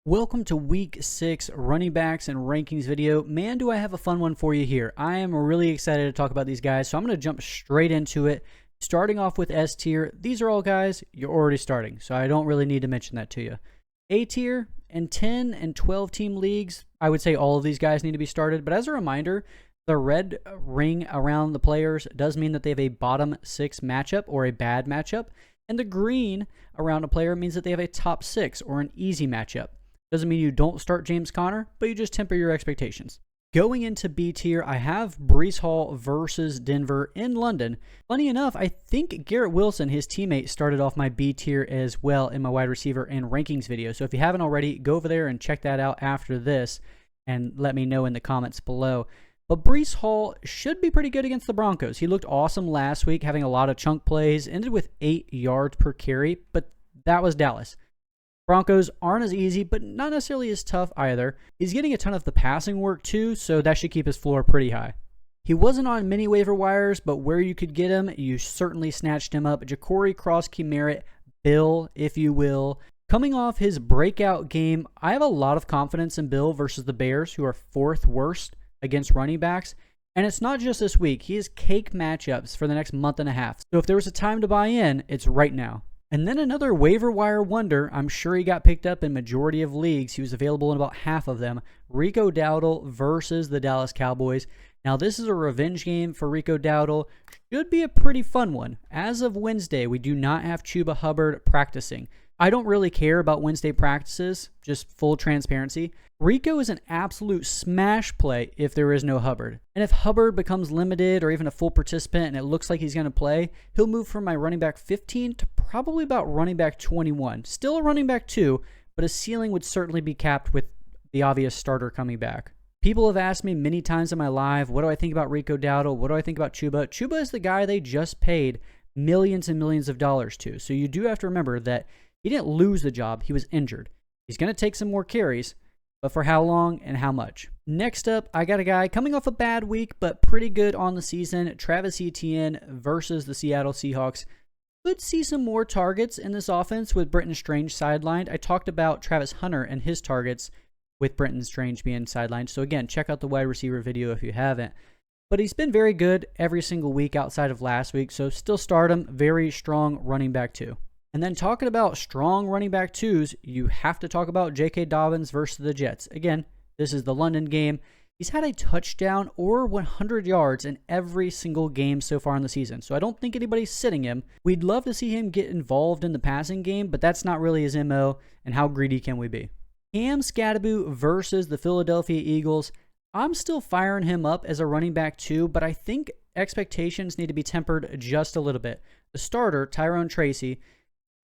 Welcome to week 6 running backs and rankings video. Man, do I have a fun one for you here. I am really excited to talk about these guys, so I'm going to jump straight into it. Starting off with S tier, these are all guys you're already starting, so I don't really need to mention that to you. A tier, in 10 and 12 team leagues, I would say all of these guys need to be started, but as a reminder, the red ring around the players does mean that they have a bottom 6 matchup or a bad matchup, and the green around a player means that they have a top 6 or an easy matchup. Doesn't mean you don't start James Conner, but you just temper your expectations. Going into B tier, I have Breece Hall versus Denver in London. Funny enough, I think Garrett Wilson, his teammate, started off my B tier as well in my wide receiver and rankings video. So if you haven't already, go over there and check that out after this and let me know in the comments below. But Breece Hall should be pretty good against the Broncos. He looked awesome last week, having a lot of chunk plays, ended with 8 yards per carry, but that was Dallas. Broncos aren't as easy, but not necessarily as tough either. He's getting a ton of the passing work too, so that should keep his floor pretty high. He wasn't on many waiver wires, but where you could get him, you certainly snatched him up. Ja'Cory Cross-Key Merritt, Bill, if you will. Coming off his breakout game, I have a lot of confidence in Bill versus the Bears, who are 4th worst against running backs. And it's not just this week. He has cake matchups for the next month and a half. So if there was a time to buy in, it's right now. And then another waiver wire wonder, I'm sure he got picked up in majority of leagues. He was available in about half of them. Rico Dowdle versus the Dallas Cowboys. Now this is a revenge game for Rico Dowdle. Should be a pretty fun one. As of Wednesday, we do not have Chuba Hubbard practicing. I don't really care about Wednesday practices, just full transparency. Rico is an absolute smash play if there is no Hubbard. And if Hubbard becomes limited or even a full participant and it looks like he's going to play, he'll move from my running back 15 to probably about running back 21. Still a running back 2, but his ceiling would certainly be capped with the obvious starter coming back. People have asked me many times in my live, what do I think about Rico Dowdle? What do I think about Chuba? Chuba is the guy they just paid millions and millions of dollars to. So you do have to remember that he didn't lose the job. He was injured. He's going to take some more carries, but for how long and how much? Next up, I got a guy coming off a bad week, but pretty good on the season. Travis Etienne versus the Seattle Seahawks. Could see some more targets in this offense with Brenton Strange sidelined. I talked about Travis Hunter and his targets with Brenton Strange being sidelined. So again, check out the wide receiver video if you haven't. But he's been very good every single week outside of last week, so still start him. Very strong running back too. And then talking about strong running back 2s, you have to talk about J.K. Dobbins versus the Jets. Again, this is the London game. He's had a touchdown or 100 yards in every single game so far in the season, so I don't think anybody's sitting him. We'd love to see him get involved in the passing game, but that's not really his MO, and how greedy can we be? Cam Skattebo versus the Philadelphia Eagles. I'm still firing him up as a running back 2, but I think expectations need to be tempered just a little bit. The starter, Tyrone Tracy,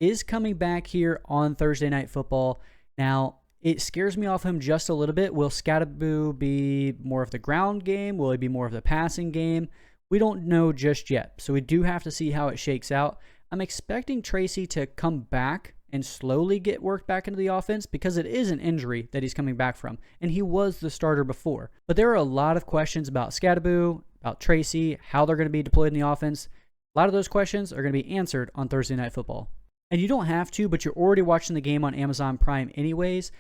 is coming back here on Thursday Night Football. Now, it scares me off him just a little bit. Will Skattebo be more of the ground game? Will he be more of the passing game? We don't know just yet, so we do have to see how it shakes out. I'm expecting Tracy to come back and slowly get worked back into the offense because it is an injury that he's coming back from, and he was the starter before. But there are a lot of questions about Skattebo, about Tracy, how they're going to be deployed in the offense. A lot of those questions are going to be answered on Thursday Night Football. And you don't have to, but you're already watching the game on Amazon Prime anyways.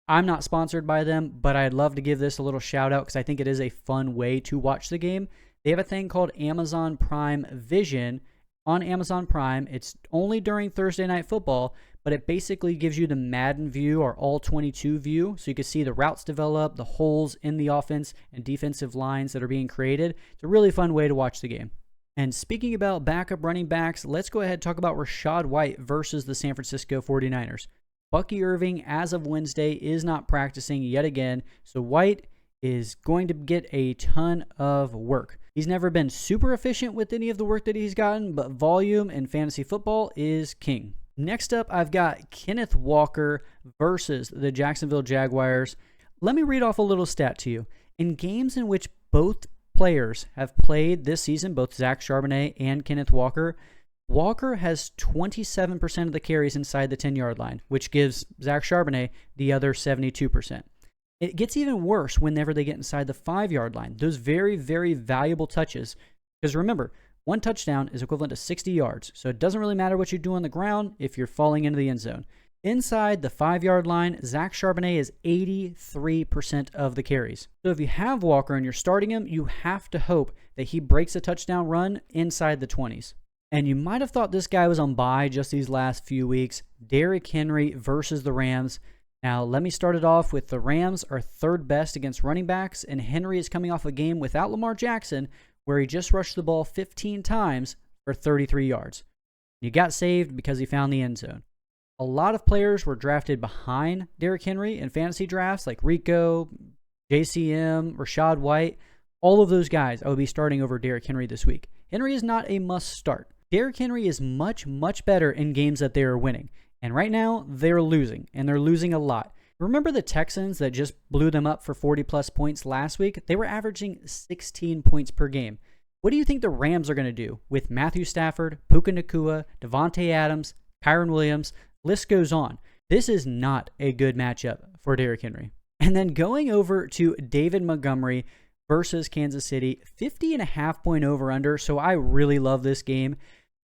I'm not sponsored by them, but I'd love to give this a little shout out because I think it is a fun way to watch the game. They have a thing called Amazon Prime Vision on Amazon Prime. It's only during Thursday Night Football, but it basically gives you the Madden view or all 22 view, so you can see the routes develop, the holes in the offense and defensive lines that are being created. It's a really fun way to watch the game. And speaking about backup running backs, let's go ahead and talk about Rachaad White versus the San Francisco 49ers. Bucky Irving, as of Wednesday, is not practicing yet again, so White is going to get a ton of work. He's never been super efficient with any of the work that he's gotten, but volume in fantasy football is king. Next up, I've got Kenneth Walker versus the Jacksonville Jaguars. Let me read off a little stat to you. In games in which both players have played this season, both Zach Charbonnet and Kenneth Walker, Walker has 27% of the carries inside the 10-yard line, which gives Zach Charbonnet the other 72%. It gets even worse whenever they get inside the 5-yard line. Those very, very valuable touches. Because remember, one touchdown is equivalent to 60 yards. So it doesn't really matter what you do on the ground if you're falling into the end zone. Inside the 5-yard line, Zach Charbonnet is 83% of the carries. So if you have Walker and you're starting him, you have to hope that he breaks a touchdown run inside the 20s. And you might have thought this guy was on bye just these last few weeks. Derrick Henry versus the Rams. Now, let me start it off with the Rams are third best against running backs, and Henry is coming off a game without Lamar Jackson where he just rushed the ball 15 times for 33 yards. He got saved because he found the end zone. A lot of players were drafted behind Derrick Henry in fantasy drafts like Rico, JCM, Rashad White. All of those guys I would be starting over Derrick Henry this week. Henry is not a must start. Derrick Henry is much, much better in games that they are winning. And right now, they're losing, and they're losing a lot. Remember the Texans that just blew them up for 40-plus points last week? They were averaging 16 points per game. What do you think the Rams are going to do with Matthew Stafford, Puka Nacua, Devontae Adams, Kyron Williams? List goes on. This is not a good matchup for Derrick Henry. And then going over to David Montgomery versus Kansas City, 50.5 point over-under, so I really love this game.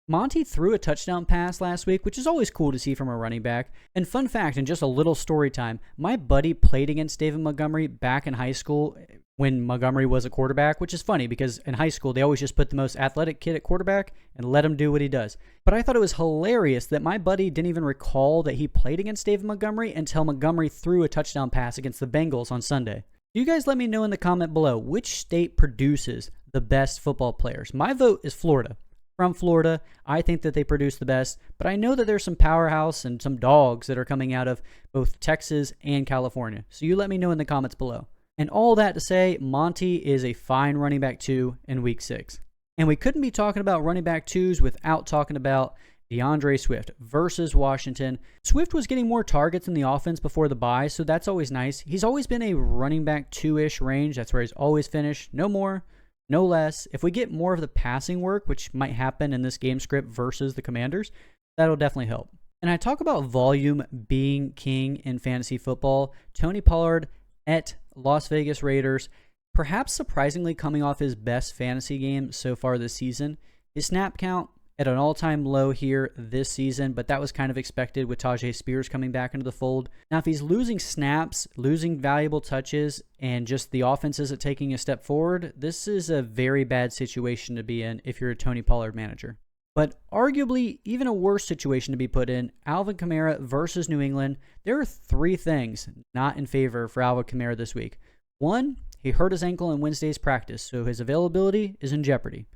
Monty threw a touchdown pass last week, which is always cool to see from a running back. And fun fact, and just a little story time, my buddy played against David Montgomery back in high school when Montgomery was a quarterback, which is funny because in high school, they always just put the most athletic kid at quarterback and let him do what he does. But I thought it was hilarious that my buddy didn't even recall that he played against David Montgomery until Montgomery threw a touchdown pass against the Bengals on Sunday. You guys let me know in the comment below which state produces the best football players. My vote is Florida. From Florida, I think that they produce the best, but I know that there's some powerhouse and some dogs that are coming out of both Texas and California. So you let me know in the comments below. And all that to say, Monty is a fine running back 2 in week 6. And we couldn't be talking about running back 2s without talking about DeAndre Swift versus Washington. Swift was getting more targets in the offense before the bye, so that's always nice. He's always been a running back 2-ish range. That's where he's always finished. No more, no less. If we get more of the passing work, which might happen in this game script versus the Commanders, that'll definitely help. And I talk about volume being king in fantasy football. Tony Pollard at Las Vegas Raiders, perhaps surprisingly coming off his best fantasy game so far this season. His snap count at an all-time low here this season, but that was kind of expected with Tajay Spears coming back into the fold. Now, if he's losing snaps, losing valuable touches, and just the offense isn't taking a step forward, this is a very bad situation to be in if you're a Tony Pollard manager. But arguably, even a worse situation to be put in, Alvin Kamara versus New England. There are 3 things not in favor for Alvin Kamara this week. 1, he hurt his ankle in Wednesday's practice, so his availability is in jeopardy.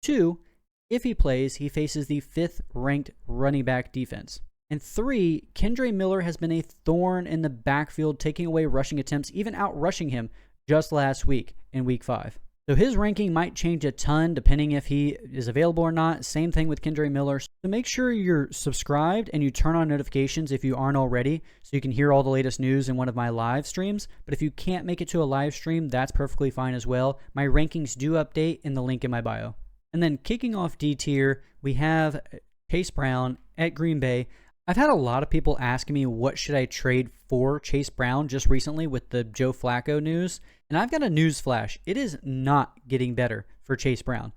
2, if he plays, he faces the 5th-ranked running back defense. And 3, Kendre Miller has been a thorn in the backfield, taking away rushing attempts, even out-rushing him just last week in Week 5. So his ranking might change a ton depending if he is available or not. Same thing with Kendre Miller. So make sure you're subscribed and you turn on notifications if you aren't already so you can hear all the latest news in one of my live streams. But if you can't make it to a live stream, that's perfectly fine as well. My rankings do update in the link in my bio. And then kicking off D tier, we have Chase Brown at Green Bay. I've had a lot of people asking me what should I trade for Chase Brown just recently with the Joe Flacco news. And I've got a news flash. It is not getting better for Chase Brown.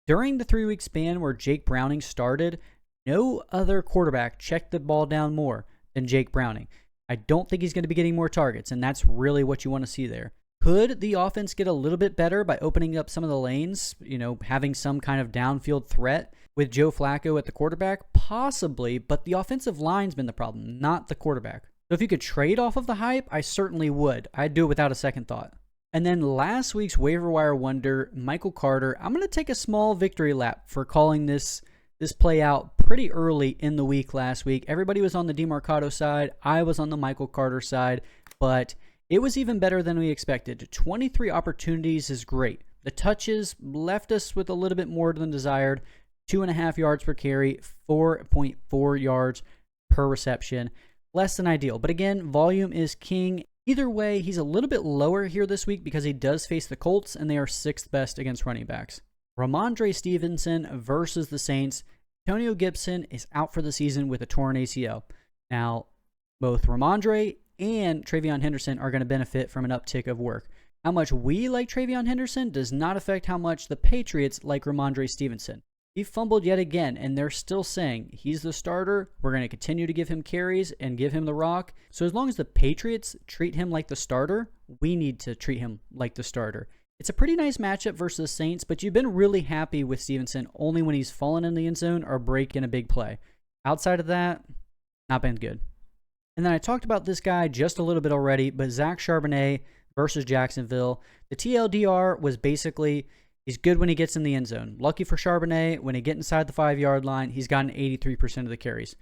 During the 3-week span where Jake Browning started, no other quarterback checked the ball down more than Jake Browning. I don't think he's going to be getting more targets, and that's really what you want to see there. Could the offense get a little bit better by opening up some of the lanes, having some kind of downfield threat with Joe Flacco at the quarterback? Possibly, but the offensive line's been the problem, not the quarterback. So if you could trade off of the hype, I certainly would. I'd do it without a second thought. And then last week's waiver wire wonder, Michael Carter. I'm going to take a small victory lap for calling this play out pretty early in the week last week. Everybody was on the DeMarcado side. I was on the Michael Carter side, but it was even better than we expected. 23 opportunities is great. The touches left us with a little bit more than desired. 2.5 yards per carry, 4.4 yards per reception. Less than ideal. But again, volume is king. Either way, he's a little bit lower here this week because he does face the Colts, and they are 6th best against running backs. Ramondre Stevenson versus the Saints. Antonio Gibson is out for the season with a torn ACL. Now, both Ramondre and Travion Henderson are going to benefit from an uptick of work. How much we like Travion Henderson does not affect how much the Patriots like Ramondre Stevenson. He fumbled yet again, and they're still saying he's the starter. We're going to continue to give him carries and give him the rock. So as long as the Patriots treat him like the starter, we need to treat him like the starter. It's a pretty nice matchup versus the Saints, but you've been really happy with Stevenson only when he's fallen in the end zone or breaking a big play. Outside of that, not been good. And then I talked about this guy just a little bit already, but Zach Charbonnet versus Jacksonville. The TLDR was basically he's good when he gets in the end zone. Lucky for Charbonnet, when he gets inside the 5-yard line, he's gotten 83% of the carries.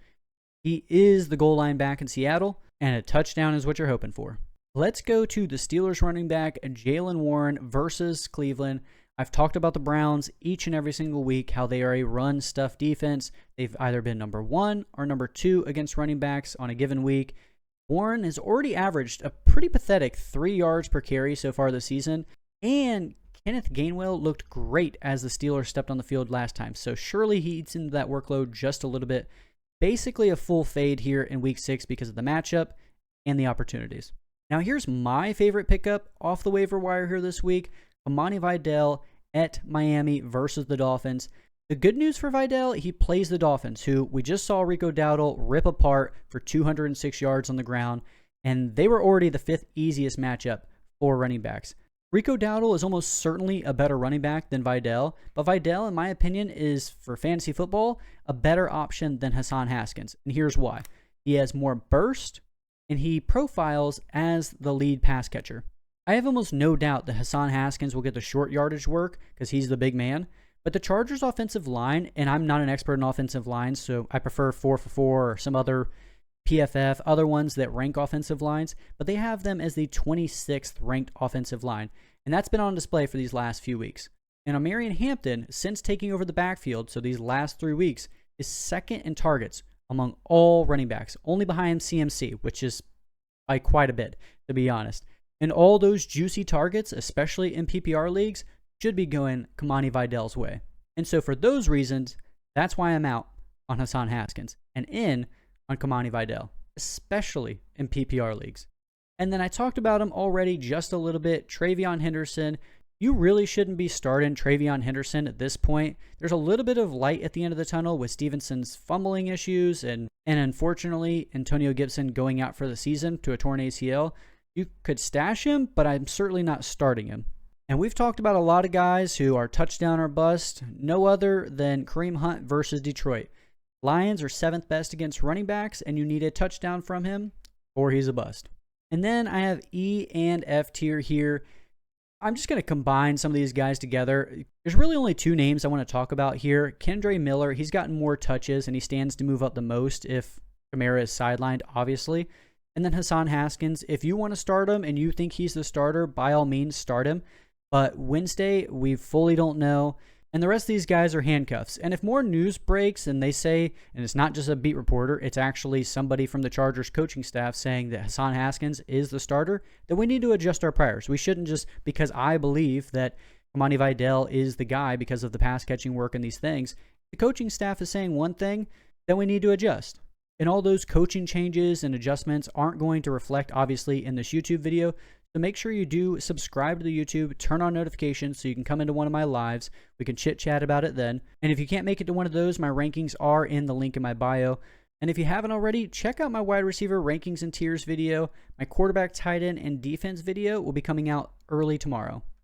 He is the goal line back in Seattle, and a touchdown is what you're hoping for. Let's go to the Steelers running back, Jaylen Warren versus Cleveland. I've talked about the Browns each and every single week, how they are a run-stuff defense. They've either been number 1 or number 2 against running backs on a given week. Warren has already averaged a pretty pathetic 3 yards per carry so far this season, and Kenneth Gainwell looked great as the Steelers stepped on the field last time, so surely he eats into that workload just a little bit. Basically a full fade here in Week 6 because of the matchup and the opportunities. Now here's my favorite pickup off the waiver wire here this week. Amani Vidal at Miami versus the Dolphins. The good news for Vidal, he plays the Dolphins, who we just saw Rico Dowdle rip apart for 206 yards on the ground, and they were already the 5th easiest matchup for running backs. Rico Dowdle is almost certainly a better running back than Vidal, but Vidal, in my opinion, is, for fantasy football, a better option than Hassan Haskins, and here's why. He has more burst, and he profiles as the lead pass catcher. I have almost no doubt that Hassan Haskins will get the short yardage work because he's the big man, but the Chargers' offensive line, and I'm not an expert in offensive lines, so I prefer 4for4 or some other PFF, other ones that rank offensive lines, but they have them as the 26th ranked offensive line, and that's been on display for these last few weeks. And Omarion Hampton, since taking over the backfield, so these last 3 weeks, is second in targets among all running backs, only behind CMC, which is by quite a bit, to be honest. And all those juicy targets, especially in PPR leagues, should be going Kamani Vidal's way. And so for those reasons, that's why I'm out on Hassan Haskins and in on Kamani Vidal, especially in PPR leagues. And then I talked about him already just a little bit. Travion Henderson. You really shouldn't be starting Travion Henderson at this point. There's a little bit of light at the end of the tunnel with Stevenson's fumbling issues and unfortunately Antonio Gibson going out for the season to a torn ACL. You could stash him, but I'm certainly not starting him. And we've talked about a lot of guys who are touchdown or bust, no other than Kareem Hunt versus Detroit. Lions are 7th best against running backs, and you need a touchdown from him, or he's a bust. And then I have E and F tier here. I'm just going to combine some of these guys together. There's really only 2 names I want to talk about here. Kendre Miller, he's gotten more touches, and he stands to move up the most if Kamara is sidelined, obviously. And then Hassan Haskins, if you want to start him and you think he's the starter, by all means, start him. But Wednesday, we fully don't know. And the rest of these guys are handcuffs. And if more news breaks and they say, and it's not just a beat reporter, it's actually somebody from the Chargers coaching staff saying that Hassan Haskins is the starter, then we need to adjust our priors. We shouldn't just, because I believe that Kamani Vidal is the guy because of the pass catching work and these things, the coaching staff is saying one thing, then we need to adjust. And all those coaching changes and adjustments aren't going to reflect, obviously, in this YouTube video. So make sure you do subscribe to the YouTube, turn on notifications so you can come into one of my lives. We can chit-chat about it then. And if you can't make it to one of those, my rankings are in the link in my bio. And if you haven't already, check out my wide receiver rankings and tiers video. My quarterback, tight end, and defense video will be coming out early tomorrow.